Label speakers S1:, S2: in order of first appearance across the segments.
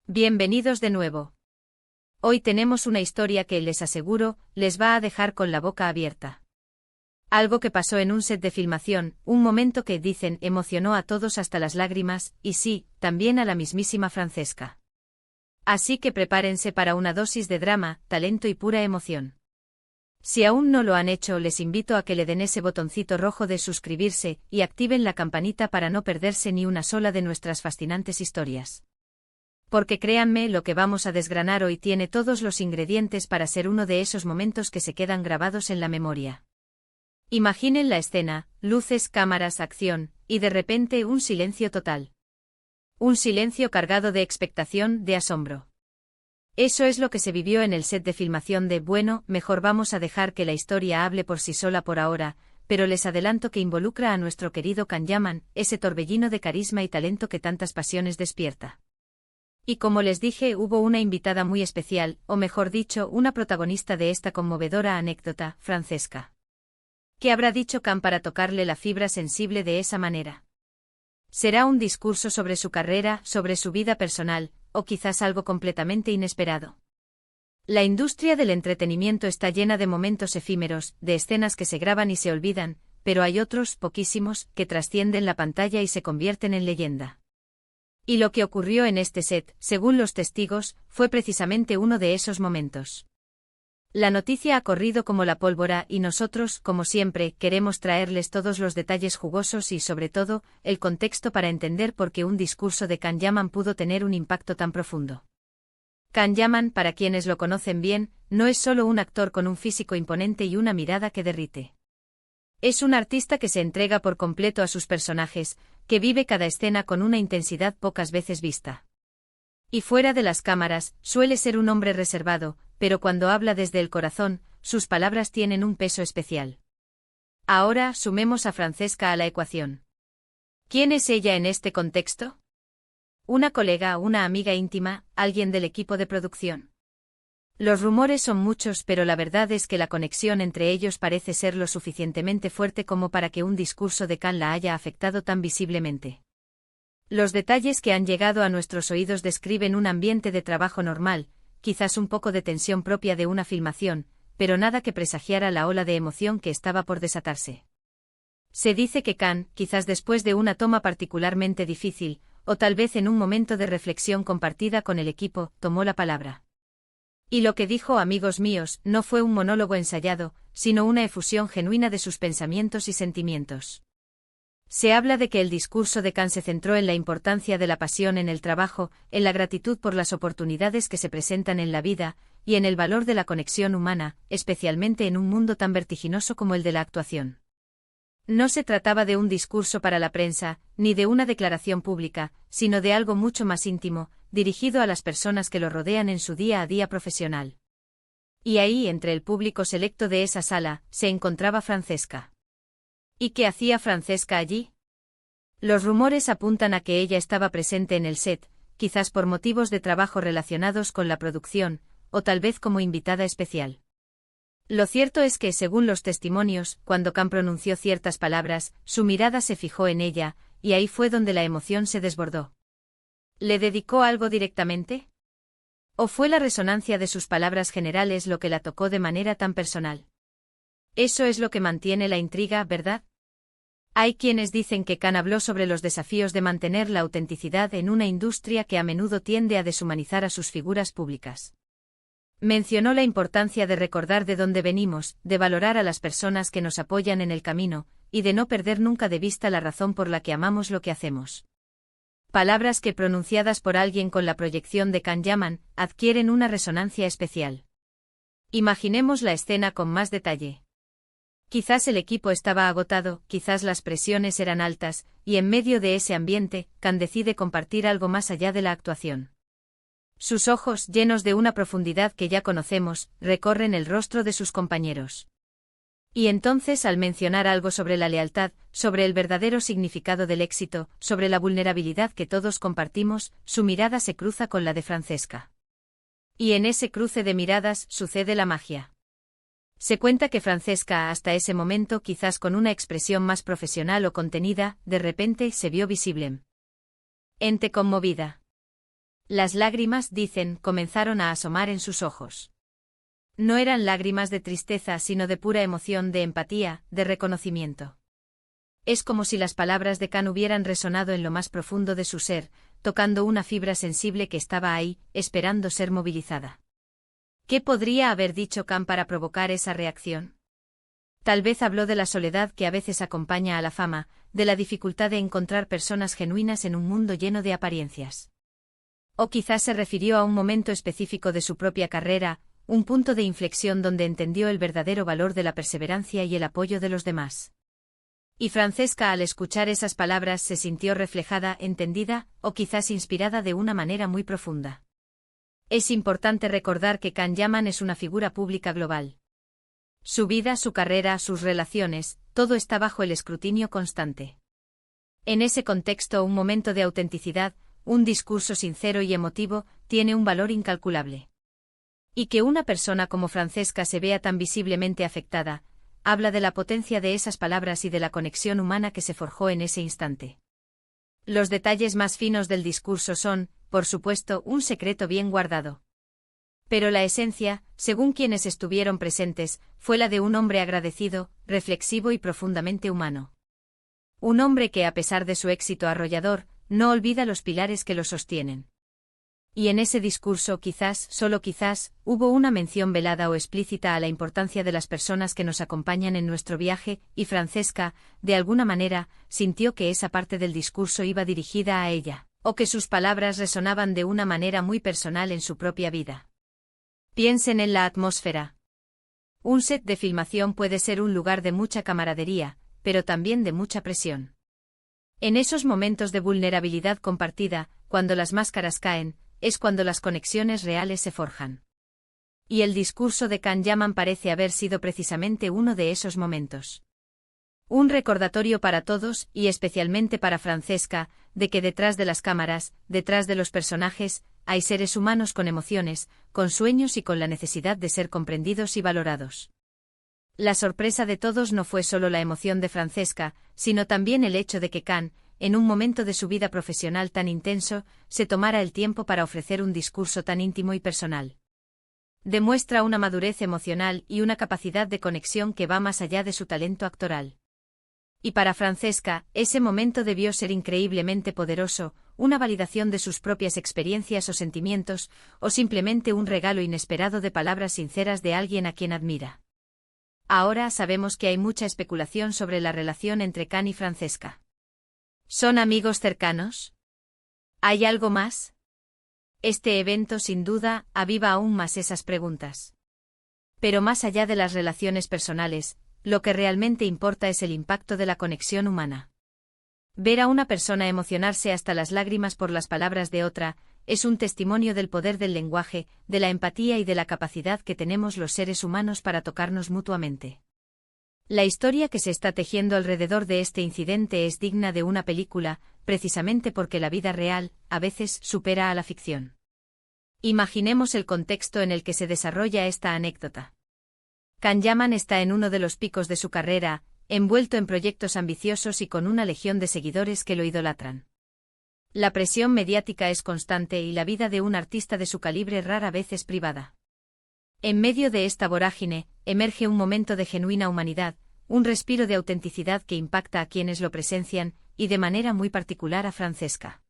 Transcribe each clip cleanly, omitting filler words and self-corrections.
S1: Bienvenidos de nuevo. Hoy tenemos una historia que, les aseguro, les va a dejar con la boca abierta. Algo que pasó en un set de filmación, un momento que, dicen, emocionó a todos hasta las lágrimas, y sí, también a la mismísima Francesca. Así que prepárense para una dosis de drama, talento y pura emoción. Si aún no lo han hecho, les invito a que le den ese botoncito rojo de suscribirse y activen la campanita para no perderse ni una sola de nuestras fascinantes historias. Porque créanme, lo que vamos a desgranar hoy tiene todos los ingredientes para ser uno de esos momentos que se quedan grabados en la memoria. Imaginen la escena: luces, cámaras, acción, y de repente un silencio total. Un silencio cargado de expectación, de asombro. Eso es lo que se vivió en el set de filmación de Bueno, mejor vamos a dejar que la historia hable por sí sola por ahora, pero les adelanto que involucra a nuestro querido Can Yaman, ese torbellino de carisma y talento que tantas pasiones despierta. Y como les dije, hubo una invitada muy especial, o mejor dicho, una protagonista de esta conmovedora anécdota, Francesca. ¿Qué habrá dicho Can para tocarle la fibra sensible de esa manera? ¿Será un discurso sobre su carrera, sobre su vida personal, o quizás algo completamente inesperado? La industria del entretenimiento está llena de momentos efímeros, de escenas que se graban y se olvidan, pero hay otros, poquísimos, que trascienden la pantalla y se convierten en leyenda. Y lo que ocurrió en este set, según los testigos, fue precisamente uno de esos momentos. La noticia ha corrido como la pólvora y nosotros, como siempre, queremos traerles todos los detalles jugosos y, sobre todo, el contexto para entender por qué un discurso de Can Yaman pudo tener un impacto tan profundo. Can Yaman, para quienes lo conocen bien, no es solo un actor con un físico imponente y una mirada que derrite. Es un artista que se entrega por completo a sus personajes, que vive cada escena con una intensidad pocas veces vista. Y fuera de las cámaras, suele ser un hombre reservado, pero cuando habla desde el corazón, sus palabras tienen un peso especial. Ahora, sumemos a Francesca a la ecuación. ¿Quién es ella en este contexto? ¿Una colega, una amiga íntima, alguien del equipo de producción? Los rumores son muchos, pero la verdad es que la conexión entre ellos parece ser lo suficientemente fuerte como para que un discurso de Can la haya afectado tan visiblemente. Los detalles que han llegado a nuestros oídos describen un ambiente de trabajo normal, quizás un poco de tensión propia de una filmación, pero nada que presagiara la ola de emoción que estaba por desatarse. Se dice que Can, quizás después de una toma particularmente difícil, o tal vez en un momento de reflexión compartida con el equipo, tomó la palabra. Y lo que dijo, amigos míos, no fue un monólogo ensayado, sino una efusión genuina de sus pensamientos y sentimientos. Se habla de que el discurso de Can se centró en la importancia de la pasión en el trabajo, en la gratitud por las oportunidades que se presentan en la vida, y en el valor de la conexión humana, especialmente en un mundo tan vertiginoso como el de la actuación. No se trataba de un discurso para la prensa, ni de una declaración pública, sino de algo mucho más íntimo, dirigido a las personas que lo rodean en su día a día profesional. Y ahí, entre el público selecto de esa sala, se encontraba Francesca. ¿Y qué hacía Francesca allí? Los rumores apuntan a que ella estaba presente en el set, quizás por motivos de trabajo relacionados con la producción, o tal vez como invitada especial. Lo cierto es que, según los testimonios, cuando Can pronunció ciertas palabras, su mirada se fijó en ella, y ahí fue donde la emoción se desbordó. ¿Le dedicó algo directamente? ¿O fue la resonancia de sus palabras generales lo que la tocó de manera tan personal? Eso es lo que mantiene la intriga, ¿verdad? Hay quienes dicen que Can habló sobre los desafíos de mantener la autenticidad en una industria que a menudo tiende a deshumanizar a sus figuras públicas. Mencionó la importancia de recordar de dónde venimos, de valorar a las personas que nos apoyan en el camino, y de no perder nunca de vista la razón por la que amamos lo que hacemos. Palabras que, pronunciadas por alguien con la proyección de Can Yaman, adquieren una resonancia especial. Imaginemos la escena con más detalle. Quizás el equipo estaba agotado, quizás las presiones eran altas, y en medio de ese ambiente, Can decide compartir algo más allá de la actuación. Sus ojos, llenos de una profundidad que ya conocemos, recorren el rostro de sus compañeros. Y entonces, al mencionar algo sobre la lealtad, sobre el verdadero significado del éxito, sobre la vulnerabilidad que todos compartimos, su mirada se cruza con la de Francesca. Y en ese cruce de miradas sucede la magia. Se cuenta que Francesca, hasta ese momento quizás con una expresión más profesional o contenida, de repente se vio visible. Ente conmovida. Las lágrimas, dicen, comenzaron a asomar en sus ojos. No eran lágrimas de tristeza, sino de pura emoción, de empatía, de reconocimiento. Es como si las palabras de Khan hubieran resonado en lo más profundo de su ser, tocando una fibra sensible que estaba ahí, esperando ser movilizada. ¿Qué podría haber dicho Khan para provocar esa reacción? Tal vez habló de la soledad que a veces acompaña a la fama, de la dificultad de encontrar personas genuinas en un mundo lleno de apariencias. O quizás se refirió a un momento específico de su propia carrera, un punto de inflexión donde entendió el verdadero valor de la perseverancia y el apoyo de los demás. Y Francesca, al escuchar esas palabras, se sintió reflejada, entendida, o quizás inspirada de una manera muy profunda. Es importante recordar que Khan Yaman es una figura pública global. Su vida, su carrera, sus relaciones, todo está bajo el escrutinio constante. En ese contexto, un momento de autenticidad, un discurso sincero y emotivo, tiene un valor incalculable. Y que una persona como Francesca se vea tan visiblemente afectada, habla de la potencia de esas palabras y de la conexión humana que se forjó en ese instante. Los detalles más finos del discurso son, por supuesto, un secreto bien guardado. Pero la esencia, según quienes estuvieron presentes, fue la de un hombre agradecido, reflexivo y profundamente humano. Un hombre que, a pesar de su éxito arrollador, no olvida los pilares que lo sostienen. Y en ese discurso, quizás, solo quizás, hubo una mención velada o explícita a la importancia de las personas que nos acompañan en nuestro viaje, y Francesca, de alguna manera, sintió que esa parte del discurso iba dirigida a ella, o que sus palabras resonaban de una manera muy personal en su propia vida. Piensen en la atmósfera. Un set de filmación puede ser un lugar de mucha camaradería, pero también de mucha presión. En esos momentos de vulnerabilidad compartida, cuando las máscaras caen, es cuando las conexiones reales se forjan. Y el discurso de Khan Yaman parece haber sido precisamente uno de esos momentos. Un recordatorio para todos, y especialmente para Francesca, de que detrás de las cámaras, detrás de los personajes, hay seres humanos con emociones, con sueños y con la necesidad de ser comprendidos y valorados. La sorpresa de todos no fue solo la emoción de Francesca, sino también el hecho de que Khan, en un momento de su vida profesional tan intenso, se tomara el tiempo para ofrecer un discurso tan íntimo y personal. Demuestra una madurez emocional y una capacidad de conexión que va más allá de su talento actoral. Y para Francesca, ese momento debió ser increíblemente poderoso, una validación de sus propias experiencias o sentimientos, o simplemente un regalo inesperado de palabras sinceras de alguien a quien admira. Ahora sabemos que hay mucha especulación sobre la relación entre Khan y Francesca. ¿Son amigos cercanos? ¿Hay algo más? Este evento, sin duda, aviva aún más esas preguntas. Pero más allá de las relaciones personales, lo que realmente importa es el impacto de la conexión humana. Ver a una persona emocionarse hasta las lágrimas por las palabras de otra, es un testimonio del poder del lenguaje, de la empatía y de la capacidad que tenemos los seres humanos para tocarnos mutuamente. La historia que se está tejiendo alrededor de este incidente es digna de una película, precisamente porque la vida real, a veces, supera a la ficción. Imaginemos el contexto en el que se desarrolla esta anécdota. Khan Yaman está en uno de los picos de su carrera, envuelto en proyectos ambiciosos y con una legión de seguidores que lo idolatran. La presión mediática es constante y la vida de un artista de su calibre rara vez es privada. En medio de esta vorágine, emerge un momento de genuina humanidad, un respiro de autenticidad que impacta a quienes lo presencian, y de manera muy particular a Francesca.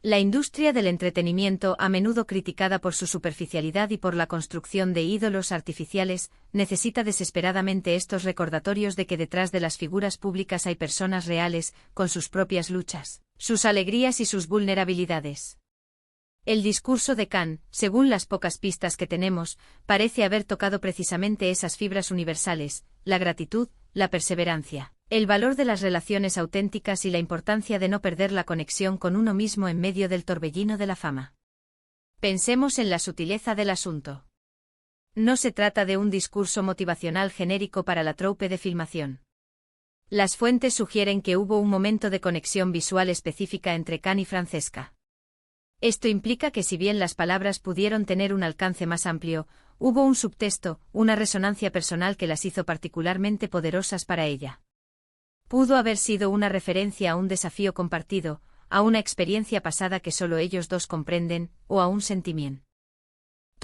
S1: La industria del entretenimiento, a menudo criticada por su superficialidad y por la construcción de ídolos artificiales, necesita desesperadamente estos recordatorios de que detrás de las figuras públicas hay personas reales, con sus propias luchas, sus alegrías y sus vulnerabilidades. El discurso de Khan, según las pocas pistas que tenemos, parece haber tocado precisamente esas fibras universales, la gratitud, la perseverancia, el valor de las relaciones auténticas y la importancia de no perder la conexión con uno mismo en medio del torbellino de la fama. Pensemos en la sutileza del asunto. No se trata de un discurso motivacional genérico para la troupe de filmación. Las fuentes sugieren que hubo un momento de conexión visual específica entre Khan y Francesca. Esto implica que si bien las palabras pudieron tener un alcance más amplio, hubo un subtexto, una resonancia personal que las hizo particularmente poderosas para ella. Pudo haber sido una referencia a un desafío compartido, a una experiencia pasada que solo ellos dos comprenden, o a un sentimiento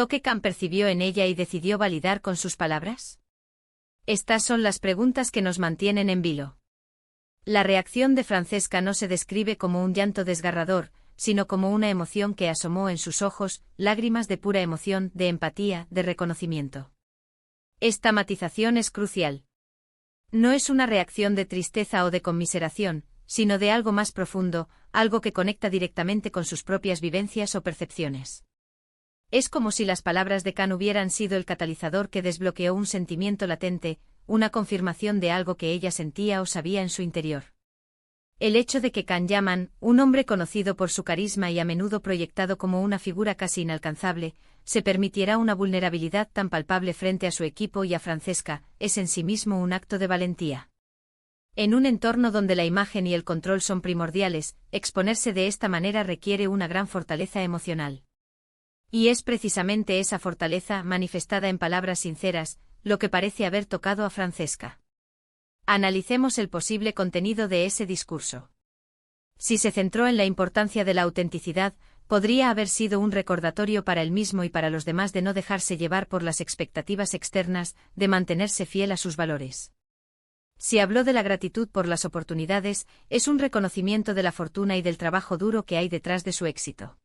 S1: que Khan percibió en ella y decidió validar con sus palabras? Estas son las preguntas que nos mantienen en vilo. La reacción de Francesca no se describe como un llanto desgarrador, sino como una emoción que asomó en sus ojos, lágrimas de pura emoción, de empatía, de reconocimiento. Esta matización es crucial. No es una reacción de tristeza o de conmiseración, sino de algo más profundo, algo que conecta directamente con sus propias vivencias o percepciones. Es como si las palabras de Khan hubieran sido el catalizador que desbloqueó un sentimiento latente, una confirmación de algo que ella sentía o sabía en su interior. El hecho de que Khan Yaman, un hombre conocido por su carisma y a menudo proyectado como una figura casi inalcanzable, se permitiera una vulnerabilidad tan palpable frente a su equipo y a Francesca, es en sí mismo un acto de valentía. En un entorno donde la imagen y el control son primordiales, exponerse de esta manera requiere una gran fortaleza emocional. Y es precisamente esa fortaleza, manifestada en palabras sinceras, lo que parece haber tocado a Francesca. Analicemos el posible contenido de ese discurso. Si se centró en la importancia de la autenticidad, podría haber sido un recordatorio para él mismo y para los demás de no dejarse llevar por las expectativas externas, de mantenerse fiel a sus valores. Si habló de la gratitud por las oportunidades, es un reconocimiento de la fortuna y del trabajo duro que hay detrás de su éxito.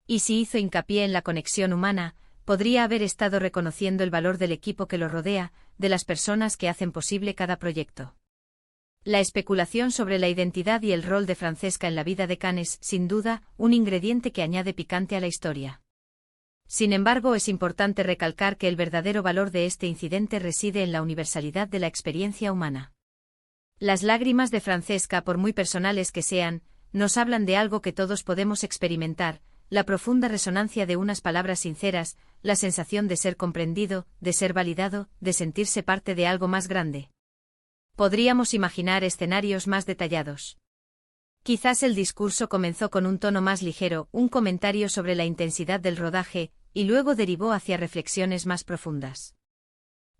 S1: Y si hizo hincapié en la conexión humana, podría haber estado reconociendo el valor del equipo que lo rodea, de las personas que hacen posible cada proyecto. La especulación sobre la identidad y el rol de Francesca en la vida de Khan es, sin duda, un ingrediente que añade picante a la historia. Sin embargo, es importante recalcar que el verdadero valor de este incidente reside en la universalidad de la experiencia humana. Las lágrimas de Francesca, por muy personales que sean, nos hablan de algo que todos podemos experimentar, la profunda resonancia de unas palabras sinceras, la sensación de ser comprendido, de ser validado, de sentirse parte de algo más grande. Podríamos imaginar escenarios más detallados. Quizás el discurso comenzó con un tono más ligero, un comentario sobre la intensidad del rodaje, y luego derivó hacia reflexiones más profundas.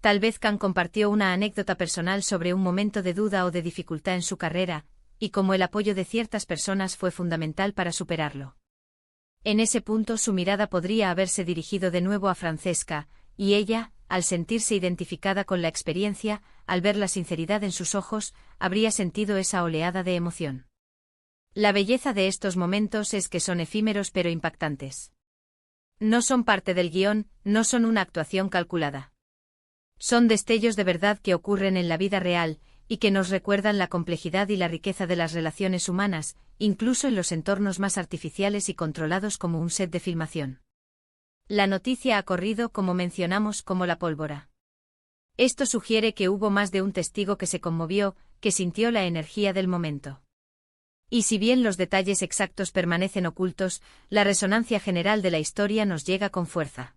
S1: Tal vez Khan compartió una anécdota personal sobre un momento de duda o de dificultad en su carrera, y cómo el apoyo de ciertas personas fue fundamental para superarlo. En ese punto su mirada podría haberse dirigido de nuevo a Francesca, y ella, al sentirse identificada con la experiencia, al ver la sinceridad en sus ojos, habría sentido esa oleada de emoción. La belleza de estos momentos es que son efímeros pero impactantes. No son parte del guión, no son una actuación calculada. Son destellos de verdad que ocurren en la vida real, y que nos recuerdan la complejidad y la riqueza de las relaciones humanas, incluso en los entornos más artificiales y controlados como un set de filmación. La noticia ha corrido, como mencionamos, como la pólvora. Esto sugiere que hubo más de un testigo que se conmovió, que sintió la energía del momento. Y si bien los detalles exactos permanecen ocultos, la resonancia general de la historia nos llega con fuerza.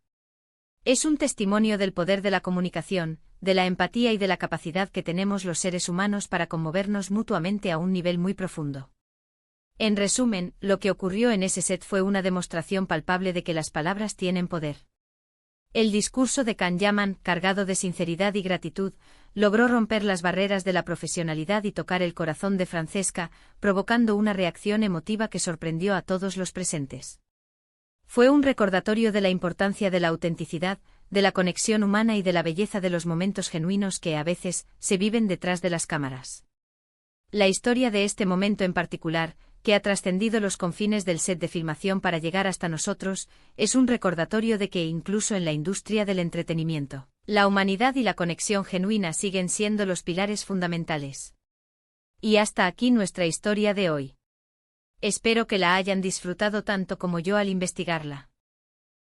S1: Es un testimonio del poder de la comunicación, de la empatía y de la capacidad que tenemos los seres humanos para conmovernos mutuamente a un nivel muy profundo. En resumen, lo que ocurrió en ese set fue una demostración palpable de que las palabras tienen poder. El discurso de Khan Yaman, cargado de sinceridad y gratitud, logró romper las barreras de la profesionalidad y tocar el corazón de Francesca, provocando una reacción emotiva que sorprendió a todos los presentes. Fue un recordatorio de la importancia de la autenticidad, de la conexión humana y de la belleza de los momentos genuinos que a veces se viven detrás de las cámaras. La historia de este momento en particular, que ha trascendido los confines del set de filmación para llegar hasta nosotros, es un recordatorio de que incluso en la industria del entretenimiento, la humanidad y la conexión genuina siguen siendo los pilares fundamentales. Y hasta aquí nuestra historia de hoy. Espero que la hayan disfrutado tanto como yo al investigarla.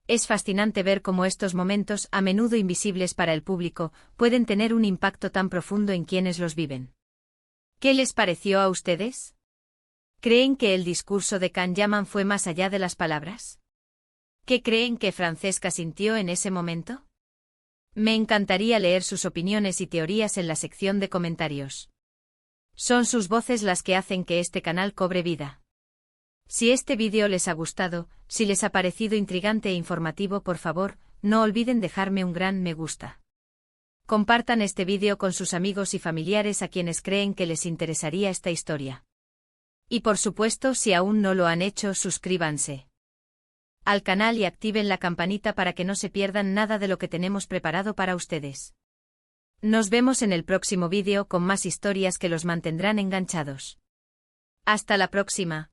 S1: Es fascinante ver cómo estos momentos, a menudo invisibles para el público, pueden tener un impacto tan profundo en quienes los viven. ¿Qué les pareció a ustedes? ¿Creen que el discurso de Khan Yaman fue más allá de las palabras? ¿Qué creen que Francesca sintió en ese momento? Me encantaría leer sus opiniones y teorías en la sección de comentarios. Son sus voces las que hacen que este canal cobre vida. Si este vídeo les ha gustado, si les ha parecido intrigante e informativo, por favor, no olviden dejarme un gran me gusta. Compartan este vídeo con sus amigos y familiares a quienes creen que les interesaría esta historia. Y por supuesto, si aún no lo han hecho, suscríbanse al canal y activen la campanita para que no se pierdan nada de lo que tenemos preparado para ustedes. Nos vemos en el próximo vídeo con más historias que los mantendrán enganchados. Hasta la próxima.